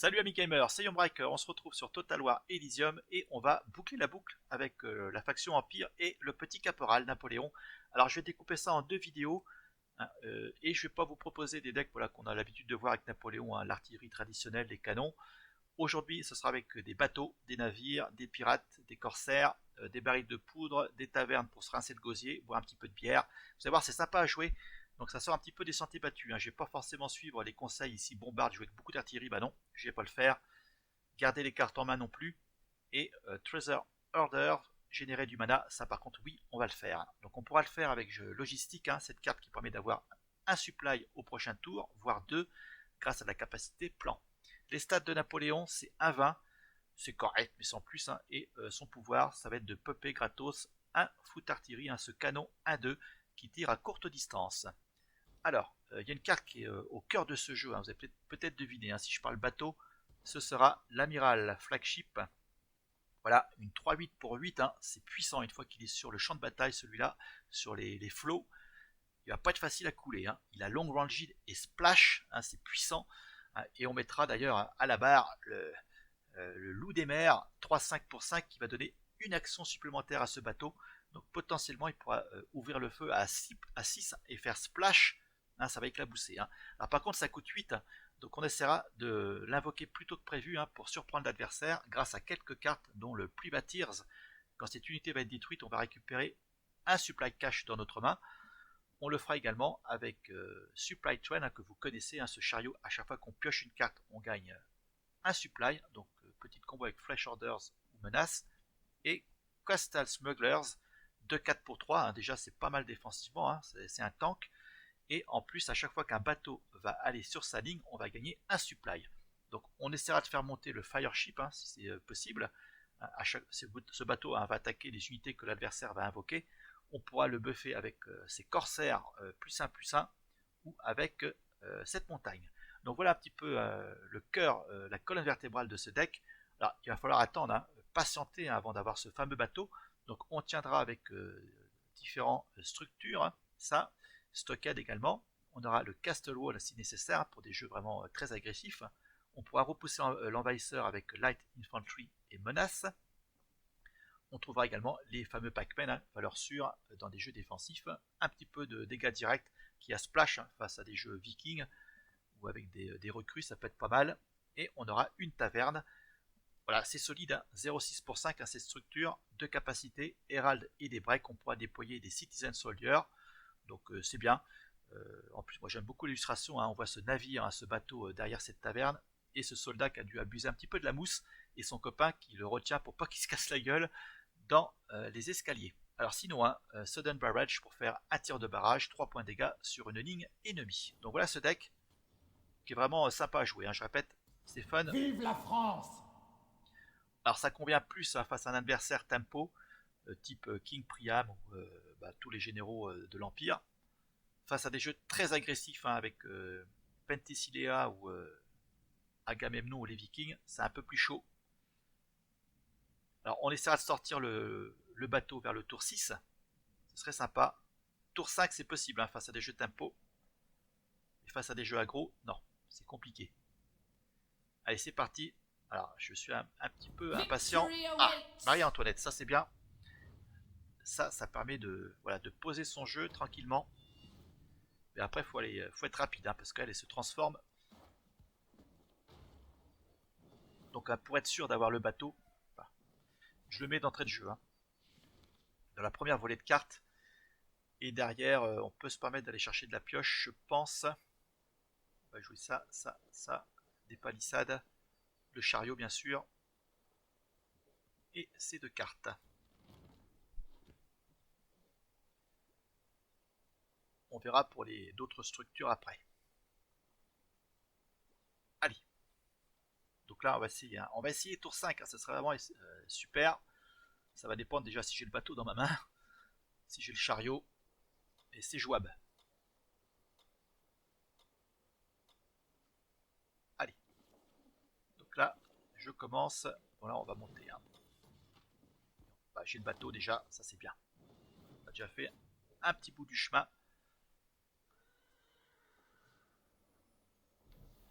Salut amis gamers, c'est Yombreak, on se retrouve sur Total War Elysium et on va boucler la boucle avec la faction Empire et le petit caporal Napoléon. Alors je vais découper ça en deux vidéos hein, et je vais pas vous proposer des decks voilà, qu'on a l'habitude de voir avec Napoléon, hein, l'artillerie traditionnelle, les canons. Aujourd'hui ce sera avec des bateaux, des navires, des pirates, des corsaires, des barils de poudre, des tavernes pour se rincer le gosier, boire un petit peu de bière. Vous allez voir c'est sympa à jouer. Donc ça sort un petit peu des sentiers battus, hein. Je ne vais pas forcément suivre les conseils ici, bombarde, jouer avec beaucoup d'artillerie, bah non, je vais pas le faire. Garder les cartes en main non plus. Et Treasure Order, générer du mana, ça par contre oui, on va le faire. Donc on pourra le faire avec logistique, hein, cette carte qui permet d'avoir un supply au prochain tour, voire deux, grâce à la capacité plan. Les stats de Napoléon, c'est 1,20, c'est correct, mais sans plus, hein, et son pouvoir, ça va être de popper gratos un foot artillerie, hein, ce canon 1-2 qui tire à courte distance. Alors, il y a une carte qui est au cœur de ce jeu, hein, vous avez peut-être deviné, hein, si je parle bateau, ce sera l'amiral flagship. Voilà, une 3-8 pour 8, hein, c'est puissant une fois qu'il est sur le champ de bataille, celui-là, sur les flots. Il va pas être facile à couler, hein. Il a long ranged et splash, hein, c'est puissant. Hein, et on mettra d'ailleurs à la barre le loup des mers, 3-5 pour 5, qui va donner une action supplémentaire à ce bateau. Donc potentiellement, il pourra ouvrir le feu à 6 et faire splash. Hein, ça va éclabousser. Hein. Alors par contre, ça coûte 8. Hein, donc on essaiera de l'invoquer plus tôt que prévu, hein, pour surprendre l'adversaire grâce à quelques cartes, dont le Privateers. Quand cette unité va être détruite, on va récupérer un supply cash dans notre main. On le fera également avec Supply Train, hein, que vous connaissez, hein, ce chariot. À chaque fois qu'on pioche une carte, on gagne un supply. Donc petite combo avec Flash Orders ou Menace. Et Coastal Smugglers, 2-4 pour 3, hein, déjà c'est pas mal défensivement, hein, c'est un tank. Et en plus, à chaque fois qu'un bateau va aller sur sa ligne, on va gagner un supply. Donc on essaiera de faire monter le Fireship, hein, si c'est possible. Ce bateau, hein, va attaquer les unités que l'adversaire va invoquer. On pourra le buffer avec ses corsaires +1/+1 ou avec cette montagne. Donc voilà un petit peu le cœur, la colonne vertébrale de ce deck. Alors il va falloir attendre, hein, patienter, hein, avant d'avoir ce fameux bateau. Donc on tiendra avec différentes structures, hein, ça. Stockade également. On aura le Castle Wall si nécessaire pour des jeux vraiment très agressifs. On pourra repousser l'envahisseur avec Light Infantry et Menace. On trouvera également les fameux Pac-Men, hein, valeur sûre dans des jeux défensifs. Un petit peu de dégâts directs qui a splash, hein, face à des jeux vikings ou avec des recrues, ça peut être pas mal. Et on aura une taverne. Voilà, c'est solide, hein, 0,6 pour 5, hein, cette structure, de capacité, Herald et des breaks. On pourra déployer des Citizen Soldiers. Donc c'est bien. En plus, moi j'aime beaucoup l'illustration, hein. On voit ce navire, hein, ce bateau derrière cette taverne, et ce soldat qui a dû abuser un petit peu de la mousse, et son copain qui le retient pour pas qu'il se casse la gueule dans les escaliers. Alors sinon, hein, Sudden Barrage pour faire un tir de barrage, 3 points de dégâts sur une ligne ennemie. Donc voilà ce deck qui est vraiment sympa à jouer, hein. Je répète, c'est fun. Vive la France! Alors ça convient plus, hein, face à un adversaire tempo, type King Priam ou tous les généraux de l'Empire, face à des jeux très agressifs, hein, avec Penthesilea ou Agamemnon ou les Vikings, c'est un peu plus chaud. Alors on essaiera de sortir le bateau vers le tour 6, ce serait sympa. Tour 5 c'est possible, hein, face à des jeux tempo, et face à des jeux aggro, non, c'est compliqué. Allez c'est parti. Alors je suis un petit peu impatient. Ah, Marie-Antoinette, ça c'est bien. Ça permet de poser son jeu tranquillement. Mais après, faut être rapide, hein, parce qu'elle se transforme. Donc, pour être sûr d'avoir le bateau, je le mets d'entrée de jeu, hein, dans la première volée de cartes. Et derrière, on peut se permettre d'aller chercher de la pioche, je pense. On va jouer ça, des palissades, le chariot, bien sûr, et ces deux cartes. On verra pour d'autres structures après. Allez. Donc là, on va essayer, hein. On va essayer tour 5, hein, ça serait vraiment super. Ça va dépendre déjà si j'ai le bateau dans ma main, si j'ai le chariot, et c'est jouable. Allez. Donc là, je commence. Voilà, on va monter, hein. J'ai le bateau déjà, ça c'est bien. On a déjà fait un petit bout du chemin.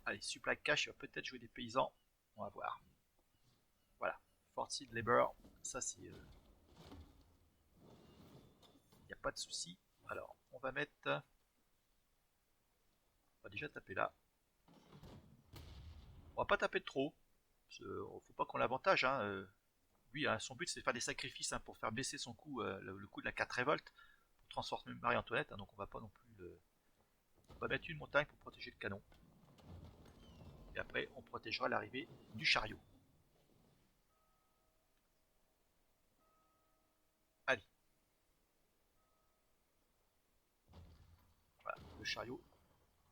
Allez, supply cash, il va peut-être jouer des paysans. On va voir. Voilà. Forced Labor. Ça, c'est... Il n'y a pas de souci. Alors, on va mettre... On va déjà taper là. On va pas taper de trop. Faut pas qu'on l'avantage. Hein. Lui, hein, son but, c'est de faire des sacrifices hein, pour faire baisser son coût, le coût de la 4 révolte, pour transformer Marie-Antoinette. Hein, donc on va pas non plus... On va mettre une montagne pour protéger le canon. Et après, on protégera l'arrivée du chariot. Allez. Voilà, le chariot,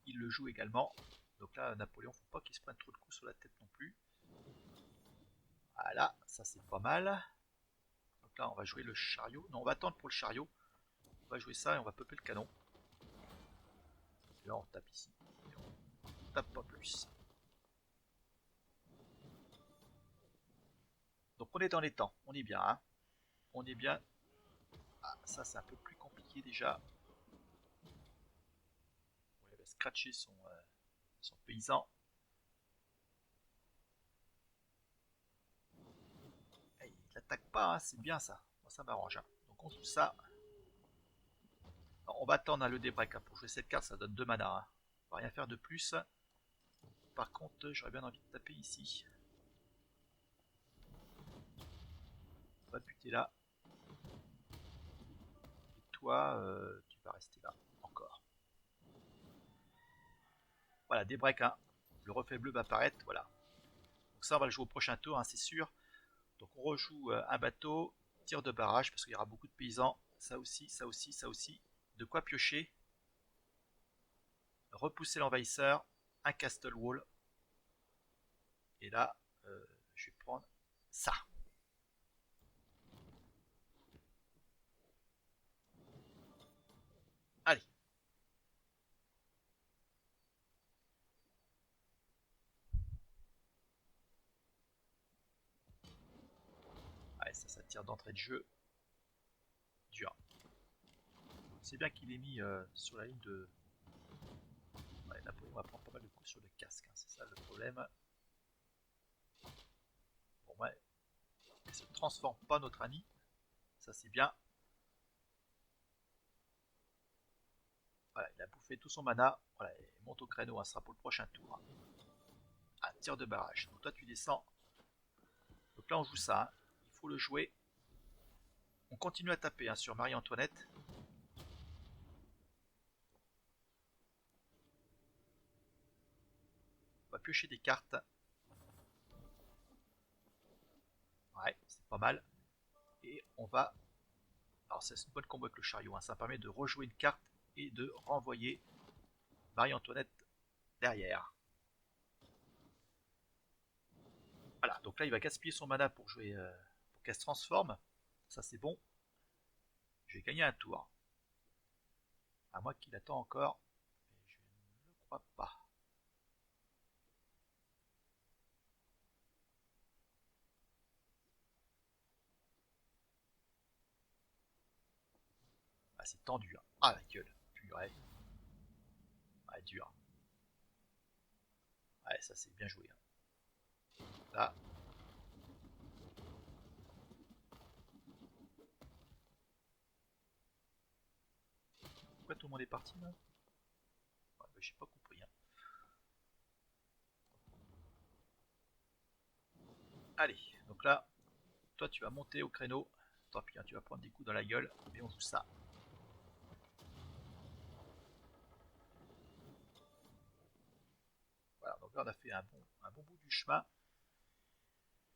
il le joue également. Donc là, Napoléon, faut pas qu'il se prenne trop de coups sur la tête non plus. Voilà, ça c'est pas mal. Donc là, on va jouer le chariot. Non, on va attendre pour le chariot. On va jouer ça et on va popper le canon. Et là, on tape ici. Et on tape pas plus. Donc on est dans les temps. On est bien, hein. On est bien. Ah, ça c'est un peu plus compliqué déjà. On va scratcher son paysan. Et il n'attaque pas, hein, c'est bien ça. Moi, ça m'arrange. Hein. Donc on joue ça. Alors, on va attendre hein, le débreak. Hein. Pour jouer cette carte, ça donne 2 mana. Hein. On va rien faire de plus. Par contre, j'aurais bien envie de taper ici. On va buter là. Et toi, tu vas rester là. Encore. Voilà, débreak. Hein. Le reflet bleu va apparaître. Voilà. Donc ça, on va le jouer au prochain tour, hein, c'est sûr. Donc on rejoue un bateau, tir de barrage, parce qu'il y aura beaucoup de paysans. Ça aussi, ça aussi, ça aussi. De quoi piocher. Repousser l'envahisseur. Un castle wall. Et là, je vais prendre ça. Allez. Allez, ça tire d'entrée de jeu. Dur. C'est bien qu'il ait mis sur la ligne de... Ouais, Napoléon va prendre pas mal de coups sur le casque. Hein, c'est ça le problème. Bon, ouais. Il se transforme pas notre ami. Ça c'est bien. Voilà, il a bouffé tout son mana. Voilà, il monte au créneau, hein, ce sera pour le prochain tour. Un tir de barrage. Donc toi tu descends. Donc là on joue ça. Hein. Il faut le jouer. On continue à taper hein, sur Marie-Antoinette. On va piocher des cartes. Ouais, c'est pas mal. Et on va... Alors c'est une bonne combo avec le chariot. Hein. Ça permet de rejouer une carte et de renvoyer Marie-Antoinette derrière. Voilà, donc là il va gaspiller son mana pour jouer pour qu'elle se transforme. Ça c'est bon. Je vais gagner un tour. À moi qu'il attend encore. Mais je ne le crois pas. Ah c'est tendu. Hein. Ah la gueule. Purée. Ah dur. Ouais ça c'est bien joué. Hein. Là. Pourquoi tout le monde est parti là ouais, bah, j'ai pas compris. Hein. Allez, donc là, toi tu vas monter au créneau. Tant pis, hein, tu vas prendre des coups dans la gueule, mais on joue ça. Voilà, donc là on a fait un bon bout du chemin.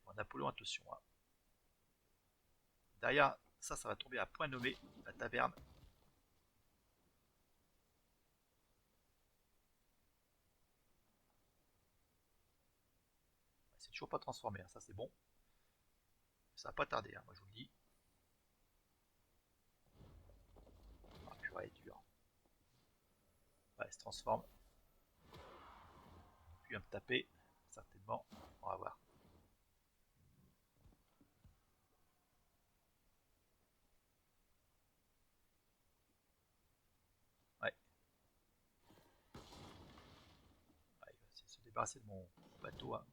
Bon, Napoléon, attention. Hein. Derrière, ça va tomber à point nommé, la taverne. C'est toujours pas transformé, hein, ça c'est bon. Ça va pas tarder, hein, moi je vous le dis. Ah, purée, est dur. Ouais, elle se transforme. Puis va me taper, certainement. On va voir. Ouais. Ouais, il va essayer de se débarrasser de mon bateau, hein.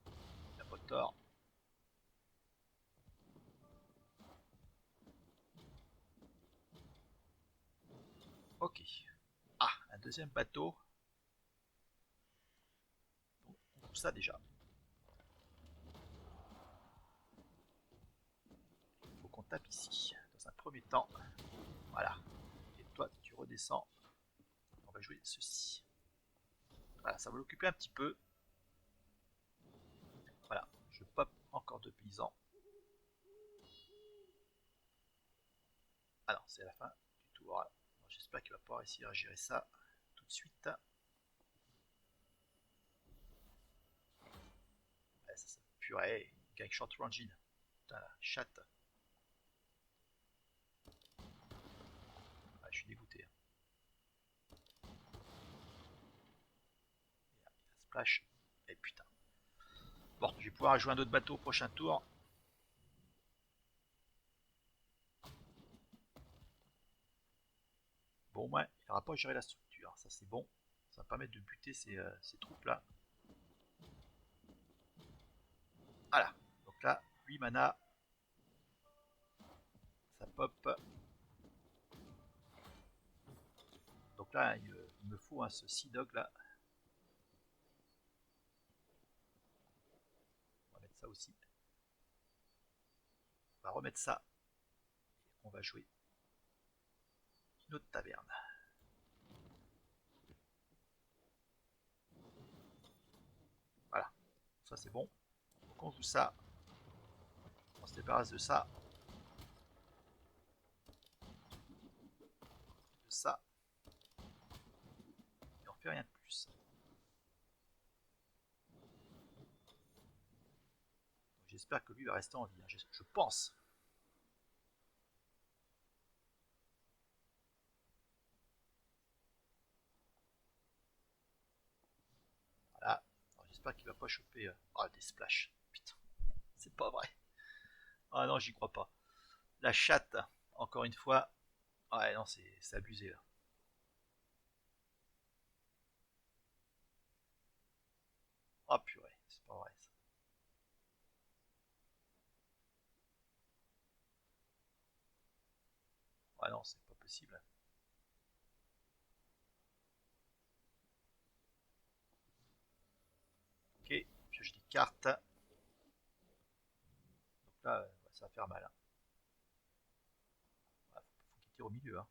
Il n'y a pas de tort. Ok. Ah, un deuxième bateau. Donc, on coupe ça déjà. Il faut qu'on tape ici. Dans un premier temps. Voilà. Et toi, tu redescends. On va jouer ceci. Voilà, ça va l'occuper un petit peu. Voilà, je pop encore 2 paysans. Alors, c'est la fin du tour. J'espère qu'il va pouvoir réussir à gérer ça tout de suite. Ouais, ça purée, gang short engine. Putain, la chatte. Ah, je suis dégoûté. Splash. Et putain. Bon, je vais pouvoir jouer un autre bateau au prochain tour. Bon, au moins, il n'aura pas à gérer la structure. Ça, c'est bon. Ça va permettre de buter ces troupes-là. Voilà. Donc là, 8 mana. Ça pop. Donc là, il me faut ce Sea Dog là. On va mettre ça aussi. On va remettre ça. Et on va jouer une autre taverne. Voilà. Ça, c'est bon. Donc on joue ça. On se débarrasse de ça. De ça. Et on fait rien de plus. J'espère que lui va rester en vie. Je pense. Voilà. J'espère qu'il va pas choper. Oh, des splash. Putain. C'est pas vrai. Ah non, j'y crois pas. La chatte. Encore une fois. Ouais, non, c'est abusé là. Oh purée. C'est pas vrai ça. Ouais, non, c'est pas possible. Ok. Pioche des cartes. Donc là, ça va faire mal. Hein. Ouais, faut qu'il tire au milieu. Hein.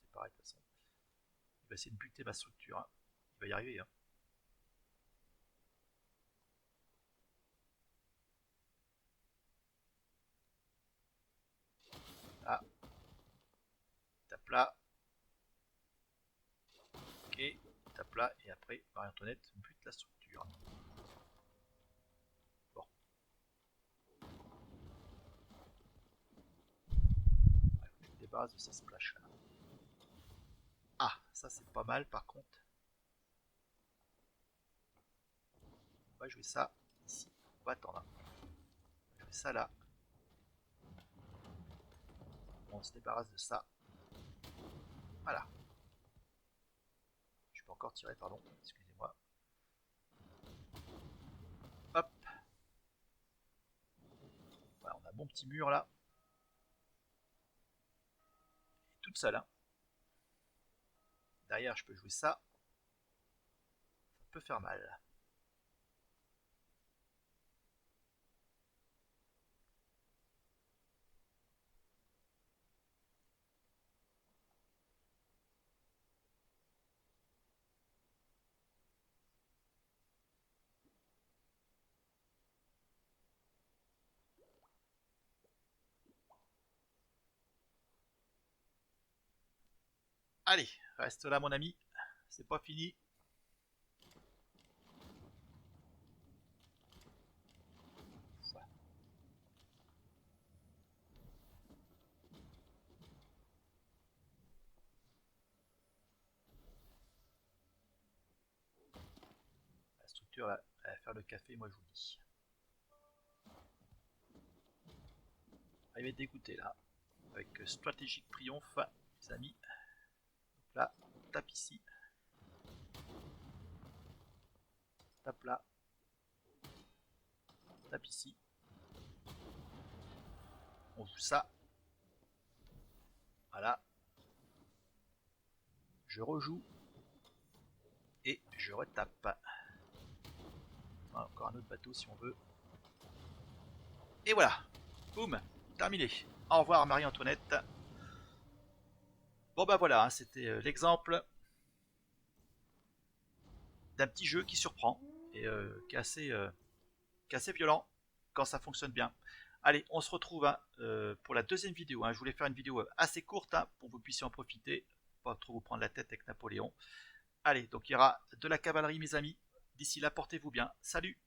C'est pareil de toute façon. Il va essayer de buter ma structure. Hein. Il va y arriver. Hein. Ah, tape là. Ok, tape là. Et après, Marie-Antoinette bute la structure. Bon. Ouais, je me débarrasse de ces splash là. Ah, ça c'est pas mal par contre. On va jouer ça ici. On va attendre. On va jouer ça là. On se débarrasse de ça. Voilà. Je peux encore tirer, pardon. Excusez-moi. Hop. Voilà, on a mon petit mur là. Et toute seule. Hein. Derrière, je peux jouer ça. Ça peut faire mal. Allez, reste là mon ami. C'est pas fini. La structure là, elle va faire le café, moi je vous le dis. Ah, il va être dégoûté là. Avec stratégique triomphe, les amis. Donc là, on tape tape là. On tape ici. On joue ça. Voilà. Je rejoue. Et je retape. Encore un autre bateau si on veut. Et voilà. Boum. Terminé. Au revoir Marie-Antoinette. Bon bah voilà, hein, c'était l'exemple d'un petit jeu qui surprend et qui est assez violent quand ça fonctionne bien. Allez, on se retrouve hein, pour la deuxième vidéo. Hein. Je voulais faire une vidéo assez courte hein, pour que vous puissiez en profiter, pas trop vous prendre la tête avec Napoléon. Allez, donc il y aura de la cavalerie mes amis. D'ici là, portez-vous bien. Salut!